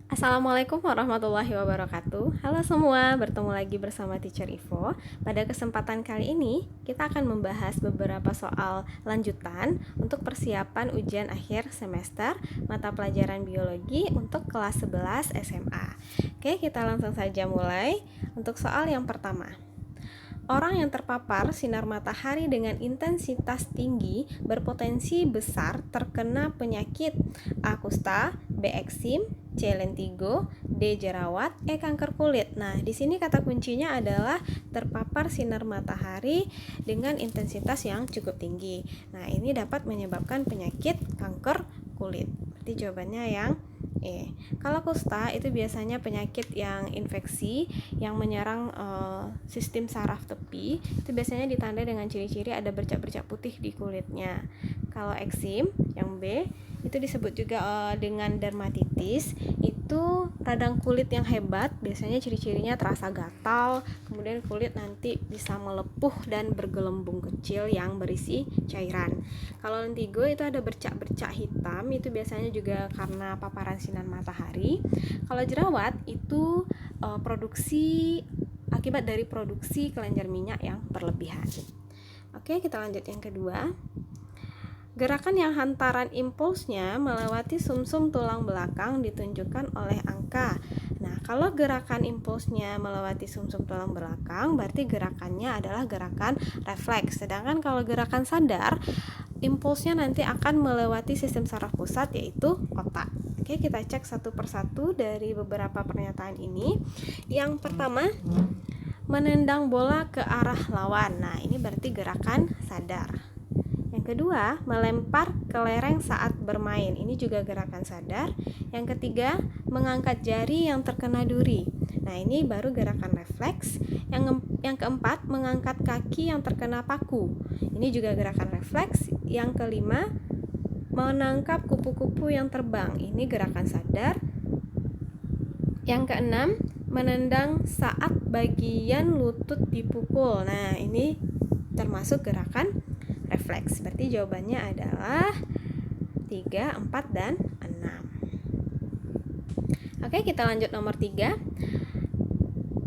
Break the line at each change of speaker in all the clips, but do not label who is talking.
Assalamualaikum warahmatullahi wabarakatuh. Halo semua, bertemu lagi bersama Teacher Ivo. Pada kesempatan kali ini, kita akan membahas beberapa soal lanjutan untuk persiapan ujian akhir semester mata pelajaran biologi untuk kelas 11 SMA. Oke, kita langsung saja mulai. Untuk soal yang pertama. Orang yang terpapar sinar matahari dengan intensitas tinggi berpotensi besar terkena penyakit A. kusta, B. eksim, C. lentigo, D. jerawat, E. kanker kulit. Nah, di sini kata kuncinya adalah terpapar sinar matahari dengan intensitas yang cukup tinggi. Nah, ini dapat menyebabkan penyakit kanker kulit. Berarti jawabannya yang E. Kalau kusta itu biasanya penyakit yang infeksi yang menyerang sistem saraf tepi. Itu biasanya ditandai dengan ciri-ciri ada bercak-bercak putih di kulitnya. Kalau eksim yang B itu disebut juga dengan dermatitis. Itu radang kulit yang hebat, biasanya ciri-cirinya terasa gatal, kemudian kulit nanti bisa melepuh dan bergelembung kecil yang berisi cairan. Kalau lentigo itu ada bercak-bercak hitam, itu biasanya juga karena paparan sinar matahari. Kalau jerawat itu akibat dari produksi kelenjar minyak yang berlebihan. Oke, kita lanjut yang kedua. Gerakan yang hantaran impulsnya melewati sumsum tulang belakang ditunjukkan oleh angka. Nah, kalau gerakan impulsnya melewati sumsum tulang belakang, berarti gerakannya adalah gerakan refleks. Sedangkan kalau gerakan sadar, impulsnya nanti akan melewati sistem saraf pusat, yaitu otak. Oke, kita cek satu persatu dari beberapa pernyataan ini. Yang pertama, menendang bola ke arah lawan. Nah, ini berarti gerakan sadar. Yang kedua, melempar kelereng saat bermain. Ini juga gerakan sadar. Yang ketiga, mengangkat jari yang terkena duri. Nah, ini baru gerakan refleks. Yang keempat, mengangkat kaki yang terkena paku. Ini juga gerakan refleks. Yang kelima, menangkap kupu-kupu yang terbang. Ini gerakan sadar. Yang keenam, menendang saat bagian lutut dipukul. Nah, ini termasuk gerakan refleks. Berarti jawabannya adalah 3, 4, dan 6. Oke, kita lanjut nomor 3.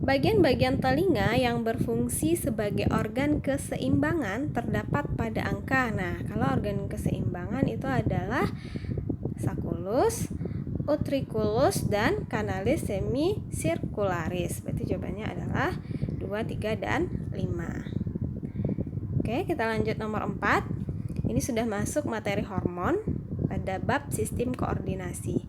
Bagian-bagian telinga yang berfungsi sebagai organ keseimbangan terdapat pada angka. Nah, kalau organ keseimbangan itu adalah sulcus, utriculus, dan canalis semicircularis. Berarti jawabannya adalah 2, 3, dan 5. Oke, kita lanjut nomor 4. Ini sudah masuk materi hormon pada bab sistem koordinasi.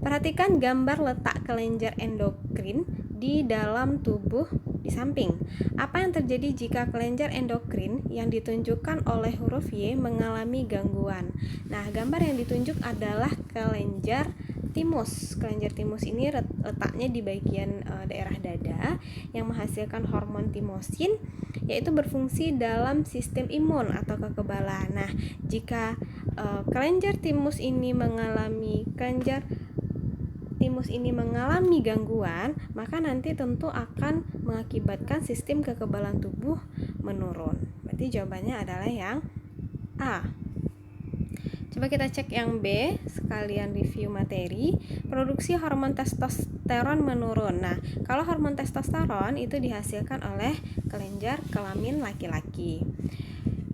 Perhatikan gambar letak kelenjar endokrin di dalam tubuh di samping. Apa yang terjadi jika kelenjar endokrin yang ditunjukkan oleh huruf Y mengalami gangguan? Nah, gambar yang ditunjuk adalah kelenjar timus. Kelenjar timus ini letaknya di bagian daerah dada yang menghasilkan hormon timosin, yaitu berfungsi dalam sistem imun atau kekebalan. Nah, jika kelenjar timus ini mengalami gangguan, maka nanti tentu akan mengakibatkan sistem kekebalan tubuh menurun. Berarti jawabannya adalah yang A. Coba kita cek yang B, sekalian review materi. Produksi hormon testosteron menurun. Nah, kalau hormon testosteron itu dihasilkan oleh kelenjar kelamin laki-laki.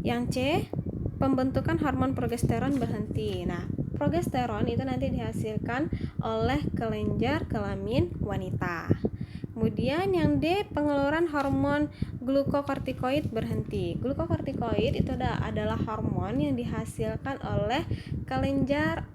Yang C, pembentukan hormon progesteron berhenti. Nah, progesteron itu nanti dihasilkan oleh kelenjar kelamin wanita. Kemudian yang D, pengeluaran hormon glukokortikoid berhenti. Glukokortikoid itu adalah hormon yang dihasilkan oleh kelenjar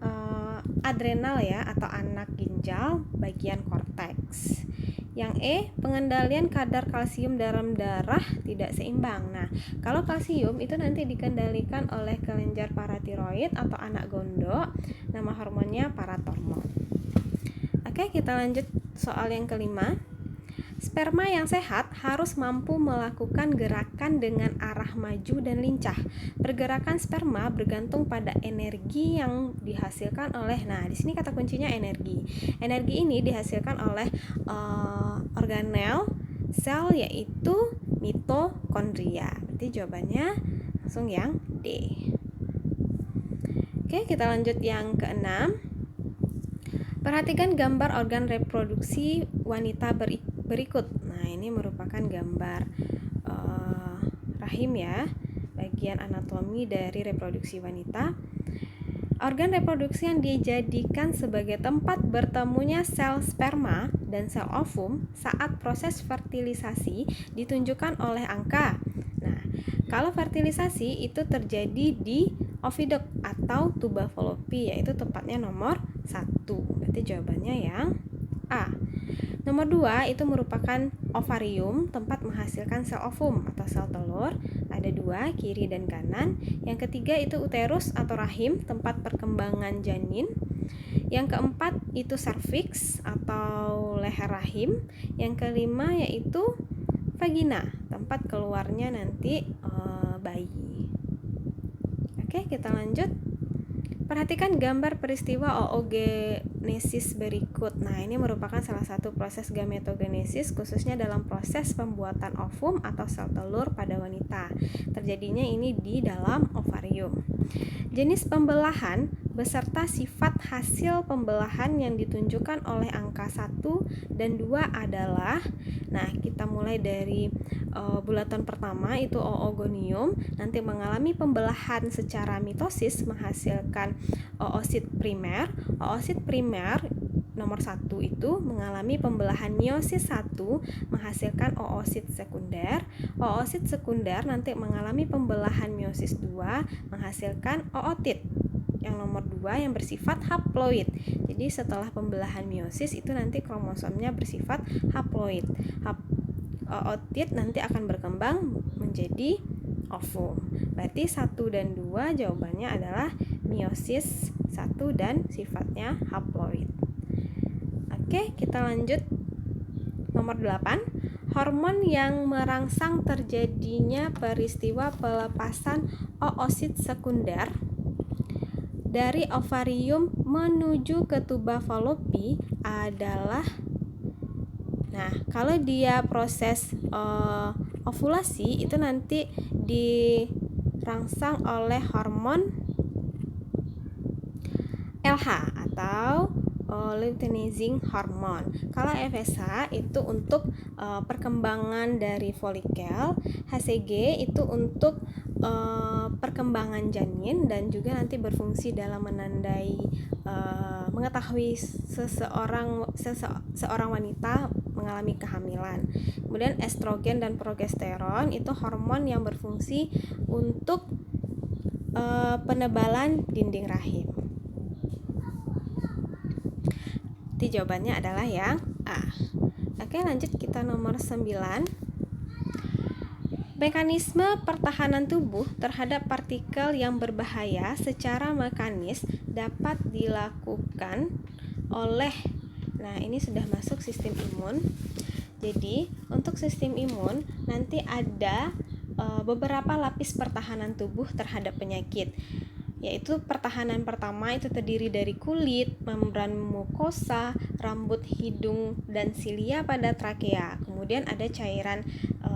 adrenal ya, atau anak ginjal bagian korteks. Yang E, pengendalian kadar kalsium dalam darah tidak seimbang. Nah, kalau kalsium itu nanti dikendalikan oleh kelenjar paratiroid atau anak gondok, nama hormonnya paratormon. Oke, kita lanjut soal yang kelima. Sperma yang sehat harus mampu melakukan gerakan dengan arah maju dan lincah. Pergerakan sperma bergantung pada energi yang dihasilkan oleh, nah di sini kata kuncinya energi. Energi ini dihasilkan oleh organel sel, yaitu mitokondria. Berarti jawabannya langsung yang D. Oke, kita lanjut yang keenam. Perhatikan gambar organ reproduksi wanita berikut. Nah, ini merupakan gambar rahim ya, bagian anatomi dari reproduksi wanita. Organ reproduksi yang dijadikan sebagai tempat bertemunya sel sperma dan sel ovum saat proses fertilisasi ditunjukkan oleh angka. Nah, kalau fertilisasi itu terjadi di oviduct atau tuba fallopi, yaitu tepatnya nomor 1. Berarti jawabannya yang A. Nomor 2 itu merupakan ovarium, tempat menghasilkan sel ovum atau sel telur. Ada 2, kiri dan kanan. Yang ketiga itu uterus atau rahim, tempat perkembangan janin. Yang keempat itu serviks atau leher rahim. Yang kelima yaitu vagina, tempat keluarnya nanti bayi. Oke, kita lanjut. Perhatikan gambar peristiwa oogenesis berikut. Nah, ini merupakan salah satu proses gametogenesis, khususnya dalam proses pembuatan ovum atau sel telur pada wanita. Terjadinya ini di dalam ovarium. Jenis pembelahan beserta sifat hasil pembelahan yang ditunjukkan oleh angka 1 dan 2 adalah, nah kita mulai dari bulatan pertama itu oogonium, nanti mengalami pembelahan secara mitosis menghasilkan oosit primer. Oosit primer nomor 1 itu mengalami pembelahan meiosis 1 menghasilkan oosit sekunder. Oosit sekunder nanti mengalami pembelahan meiosis 2 menghasilkan ootit yang nomor 2 yang bersifat haploid. Jadi setelah pembelahan meiosis itu nanti kromosomnya bersifat haploid. Ootit nanti akan berkembang menjadi ovum. Berarti 1 dan 2 jawabannya adalah meiosis 1 dan sifatnya haploid. Oke, kita lanjut. Nomor 8, hormon yang merangsang terjadinya peristiwa pelepasan oosit sekunder dari ovarium menuju ke tuba fallopi adalah, nah kalau dia proses ovulasi itu nanti dirangsang oleh hormon LH atau luteinizing hormone. Kalau FSH itu untuk perkembangan dari folikel, HCG itu untuk perkembangan janin dan juga nanti berfungsi dalam menandai mengetahui seorang wanita mengalami kehamilan. Kemudian estrogen dan progesteron itu hormon yang berfungsi untuk penebalan dinding rahim. Jadi jawabannya adalah yang A. Oke, lanjut kita nomor 9. Mekanisme pertahanan tubuh terhadap partikel yang berbahaya secara mekanis dapat dilakukan oleh, nah ini sudah masuk sistem imun. Jadi untuk sistem imun nanti ada beberapa lapis pertahanan tubuh terhadap penyakit, yaitu pertahanan pertama itu terdiri dari kulit, membran mukosa, rambut, hidung, dan silia pada trakea. Kemudian ada cairan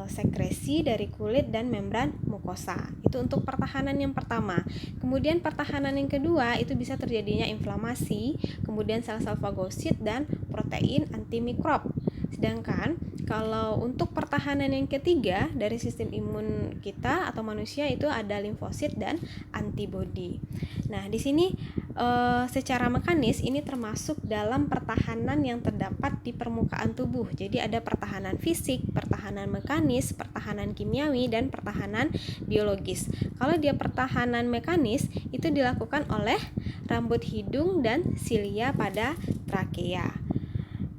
sekresi dari kulit dan membran mukosa. Itu untuk pertahanan yang pertama. Kemudian pertahanan yang kedua itu bisa terjadinya inflamasi, kemudian sel-sel fagosit dan protein antimikrob. Sedangkan kalau untuk pertahanan yang ketiga dari sistem imun kita atau manusia itu ada limfosit dan antibodi. Nah, di sini secara mekanis ini termasuk dalam pertahanan yang terdapat di permukaan tubuh. Jadi ada pertahanan fisik, pertahanan mekanis, pertahanan kimiawi, dan pertahanan biologis. Kalau dia pertahanan mekanis itu dilakukan oleh rambut, hidung, dan silia pada trakea.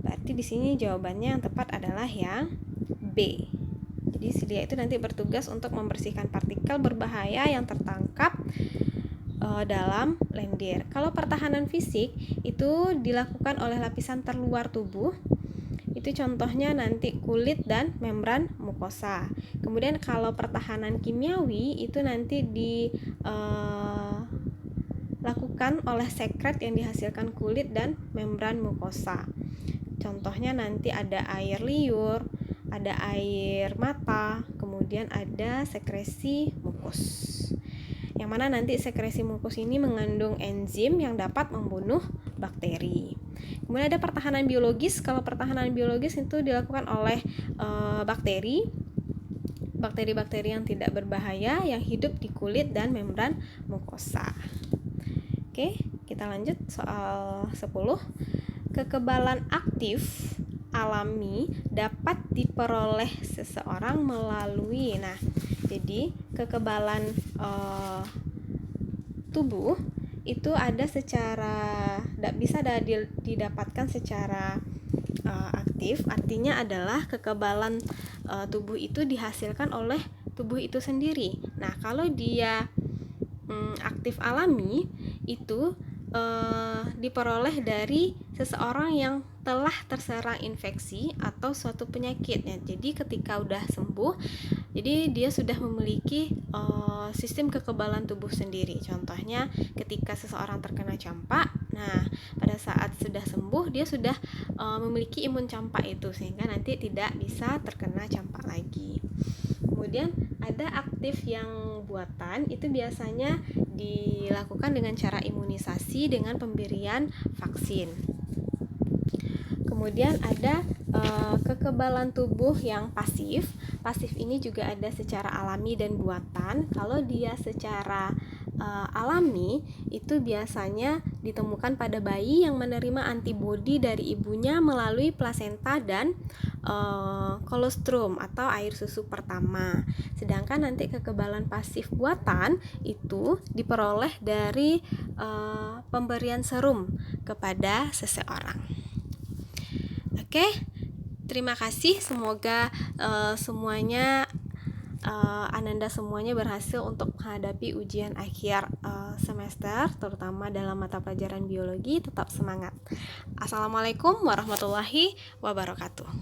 Berarti di sini jawabannya yang tepat adalah yang B. Jadi silia itu nanti bertugas untuk membersihkan partikel berbahaya yang tertangkap dalam lendir. Kalau pertahanan fisik itu dilakukan oleh lapisan terluar tubuh. Itu contohnya nanti kulit dan membran mukosa. Kemudian kalau pertahanan kimiawi itu nanti dilakukan oleh sekret yang dihasilkan kulit dan membran mukosa. Contohnya nanti ada air liur, ada air mata, kemudian ada sekresi mukus. Yang mana nanti sekresi mukus ini mengandung enzim yang dapat membunuh bakteri. Kemudian ada pertahanan biologis. Kalau pertahanan biologis itu dilakukan oleh bakteri-bakteri yang tidak berbahaya yang hidup di kulit dan membran mukosa. Oke, kita lanjut soal 10. Kekebalan aktif alami dapat diperoleh seseorang melalui. Nah, jadi kekebalan tubuh itu ada bisa didapatkan secara aktif. Artinya adalah kekebalan tubuh itu dihasilkan oleh tubuh itu sendiri. Nah, kalau dia aktif alami itu diperoleh dari seseorang yang telah terserang infeksi atau suatu penyakit ya. Jadi ketika udah sembuh, jadi dia sudah memiliki sistem kekebalan tubuh sendiri. Contohnya ketika seseorang terkena campak, nah pada saat sudah sembuh dia sudah memiliki imun campak itu, sehingga nanti tidak bisa terkena campak lagi. Kemudian ada aktif yang buatan, itu biasanya dilakukan dengan cara imunisasi dengan pemberian vaksin. Kemudian ada kekebalan tubuh yang pasif. Pasif ini juga ada secara alami dan buatan. Kalau dia secara alami itu biasanya ditemukan pada bayi yang menerima antibodi dari ibunya melalui plasenta dan kolostrum atau air susu pertama. Sedangkan nanti kekebalan pasif buatan itu diperoleh dari pemberian serum kepada seseorang. Oke, terima kasih. Semoga Ananda semuanya berhasil untuk menghadapi ujian akhir semester, terutama dalam mata pelajaran biologi. Tetap semangat. Assalamualaikum warahmatullahi wabarakatuh.